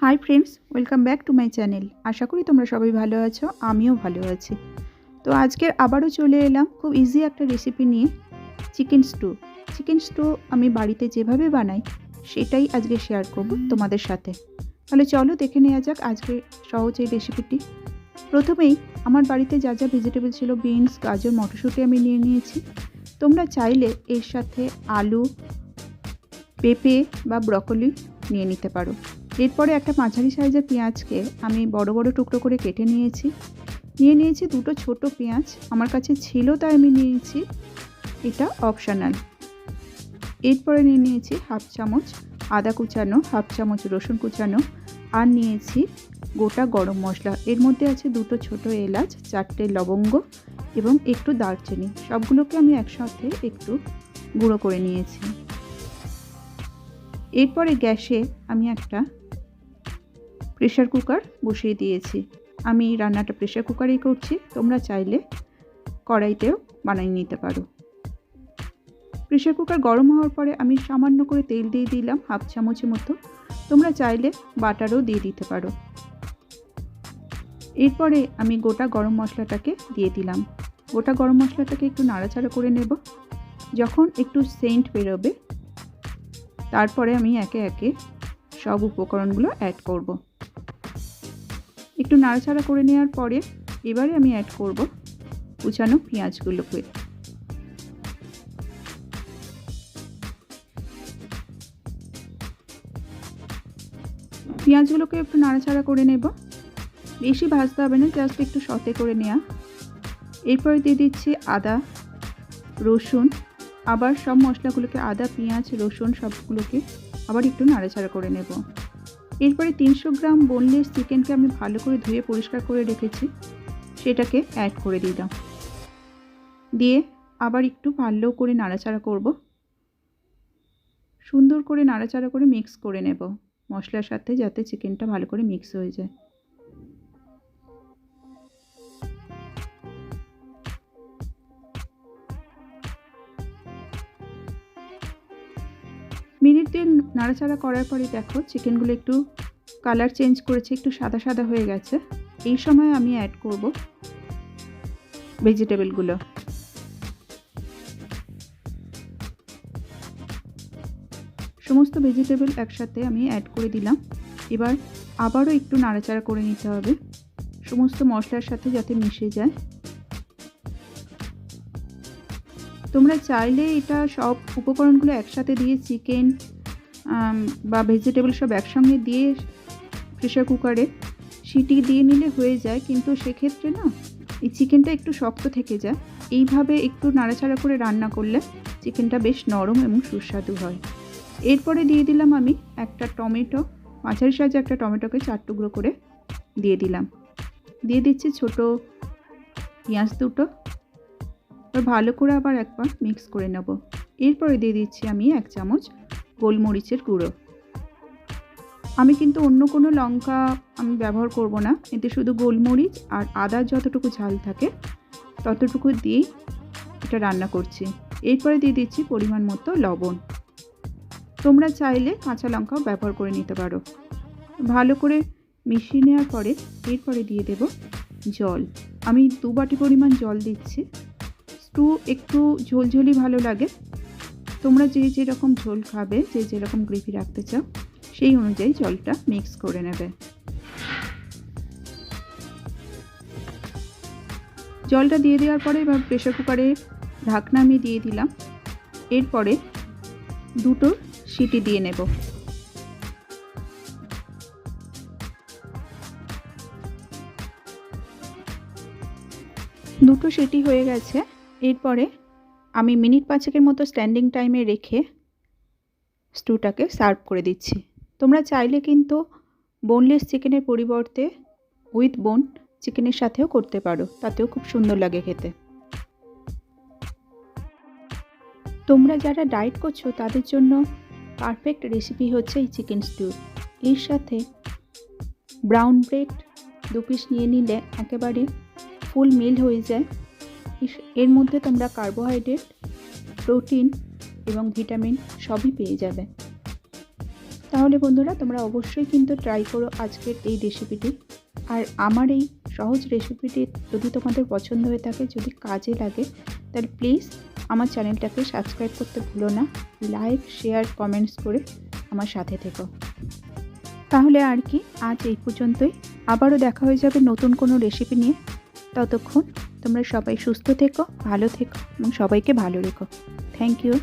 High friends, welcome back to my channel. আশা করি তোমরা সবাই ভালো আছো, আমিও ভালো আছি। তো আজকের আবারও চলে এলাম খুব ইজি একটা রেসিপি নিয়ে, চিকেন স্টু আমি বাড়িতে যেভাবে বানাই সেটাই আজকে শেয়ার করব তোমাদের সাথে। তাহলে চলো দেখে নেওয়া যাক আজকে সহজ এই রেসিপিটি। প্রথমেই আমার বাড়িতে যা যা ভেজিটেবল ছিল, বিনস, গাজর, মটরশুঁটি আমি নিয়ে নিয়েছি। তোমরা চাইলে এর সাথে আলু, পেঁপে বা ব্রকলি নিয়ে নিতে পারো। এরপরে একটা মাঝারি সাইজের পেঁয়াজকে আমি বড় বড় টুকরো করে কেটে নিয়েছি দুটো ছোট পেঁয়াজ আমার কাছে ছিল তাই আমি নিয়েছি, এটা অপশনাল। এরপরে নিয়েছি হাফ চামচ আদা কুচানো, হাফ চামচ রসুন কুচানো, আর নিয়েছি গোটা গরম মশলা। এর মধ্যে আছে দুটো ছোট এলাচ, 4টে লবঙ্গ এবং একটু দারচিনি। সবগুলোকে আমি একসাথে একটু গুঁড়ো করে নিয়েছি। এরপরে গ্যাসে আমি একটা প্রেশার কুকার বসিয়ে দিয়েছি। আমি রান্নাটা প্রেশার কুকারেই করছি, তোমরা চাইলে কড়াইতেও বানিয়ে নিতে পারো। প্রেশার কুকার গরম হওয়ার পরে আমি সামান্য করে তেল দিয়ে দিলাম, হাফ চামচের মতো। তোমরা চাইলে বাটারও দিয়ে দিতে পারো। এরপরে আমি গোটা গরম মশলাটাকে দিয়ে দিলাম। গোটা গরম মশলাটাকে একটু নাড়াচাড়া করে নেব। যখন একটু সেন্ট বেরোবে তারপরে আমি একে একে সব উপকরণগুলো অ্যাড করব। একটু নাড়াচাড়া করে নেওয়ার পরে এবারে আমি অ্যাড করব কুচানো পেঁয়াজগুলোকে। পেঁয়াজগুলোকে একটু নাড়াচাড়া করে নেব, বেশি ভাজতে হবে না, জাস্ট একটু সতে করে নেওয়া। এরপরে দিয়ে দিচ্ছি আদা, রসুন, আবার সব মশলাগুলোকে আদা, পেঁয়াজ, রসুন সবগুলোকে আবার একটু নাড়াচাড়া করে নেব। এরপরে 300 গ্রাম বোনলেস চিকেনকে আমি ভালো করে ধুয়ে পরিষ্কার করে রেখেছি, সেটাকে অ্যাড করে দিলাম। দিয়ে আবার একটু ভালো করে নাড়াচাড়া করব। সুন্দর করে নাড়াচাড়া করে মিক্স করে নেব মশলার সাথে, যাতে চিকেনটা ভালো করে মিক্স হয়ে যায়। মিনিট 2 নাড়াচাড়া করার পরে দেখো চিকেনগুলো একটু কালার চেঞ্জ করেছে, একটু সাদা সাদা হয়ে গেছে। এই সময় আমি অ্যাড করব ভেজিটেবলগুলো। সমস্ত ভেজিটেবল একসাথে আমি অ্যাড করে দিলাম। এবার আবারও একটু নাড়াচাড়া করে নিতে হবে সমস্ত মশলার সাথে, যাতে মিশে যায়। তোমরা চাইলে এটা সব উপকরণগুলো একসাথে দিয়ে চিকেন বা ভেজিটেবল সব একসঙ্গে দিয়ে প্রেশার কুকারে সিটি দিয়ে নিলে হয়ে যায়, কিন্তু সেক্ষেত্রে না এই চিকেনটা একটু শক্ত থেকে যায়। এইভাবে একটু নাড়াচাড়া করে রান্না করলে চিকেনটা বেশ নরম এবং সুস্বাদু হয়। এরপরে দিয়ে দিলাম আমি একটা টমেটো, মাঝারি সাইজে একটা টমেটোকে 4 টুকরো করে দিয়ে দিলাম। দিয়ে দিচ্ছি ছোট পেঁয়াজ দুটো। ভালো করে আবার একবার মিক্স করে নেব। এরপরে দিয়ে দিচ্ছি আমি 1 চামচ গোলমরিচের গুঁড়ো। আমি কিন্তু অন্য কোনো লঙ্কা আমি ব্যবহার করব না, এতে শুধু গোলমরিচ আর আদার যতটুকু ঝাল থাকে ততটুকু দিয়েই এটা রান্না করছি। এরপরে দিয়ে দিচ্ছি পরিমাণ মতো লবণ। তোমরা চাইলে কাঁচা লঙ্কাও ব্যবহার করে নিতে পারো। ভালো করে মিশিয়ে নেওয়ার পরে এরপরে দিয়ে দেব জল। আমি 2 বাটি পরিমাণ জল দিচ্ছি। স্টু একটু ঝোলঝোলি ভালো লাগে, তোমরা যে যেরকম ঝোল খাবে, যে যেরকম গ্রেভি রাখতে চাও সেই অনুযায়ী জলটা মিক্স করে নেবে। জলটা দিয়ে দেওয়ার পরে এবার প্রেশার কুকারে ঢাকনা আমি দিয়ে দিলাম। এরপরে দুটো সিটি দিয়ে নেব। দুটো সিটি হয়ে গেছে। এরপরে আমি মিনিট 5 মতো স্ট্যান্ডিং টাইমে রেখে স্টুটাকে সার্ভ করে দিচ্ছি। তোমরা চাইলে কিন্তু বোনলেস চিকেনের পরিবর্তে উইথ বোন চিকেনের সাথেও করতে পারো, তাতেও খুব সুন্দর লাগে খেতে। তোমরা যারা ডায়েট করছো তাদের জন্য পারফেক্ট রেসিপি হচ্ছে এই চিকেন স্টিউ। এর সাথে ব্রাউন ব্রেড 2 পিস নিয়ে নিলে একেবারে ফুল মিল হয়ে যায়। এর মধ্যে তোমরা কার্বোহাইড্রেট, প্রোটিন এবং ভিটামিন সবই পেয়ে যাবে। তাহলে বন্ধুরা তোমরা অবশ্যই কিন্তু ট্রাই করো আজকের এই রেসিপিটি। আর আমার এই সহজ রেসিপিটি যদি তোমাদের পছন্দ হয়ে থাকে, যদি কাজে লাগে, তাহলে প্লিজ আমার চ্যানেলটাকে সাবস্ক্রাইব করতে ভুলো না। লাইক, শেয়ার, কমেন্টস করে আমার সাথে থেকো। তাহলে আর কি, আজ এই পর্যন্তই। আবারও দেখা হয়ে যাবে নতুন কোনো রেসিপি নিয়ে। ততক্ষণ তোমরা সবাই সুস্থ থেকো, ভালো থেকো এবং সবাইকে ভালো রেখো। Thank you.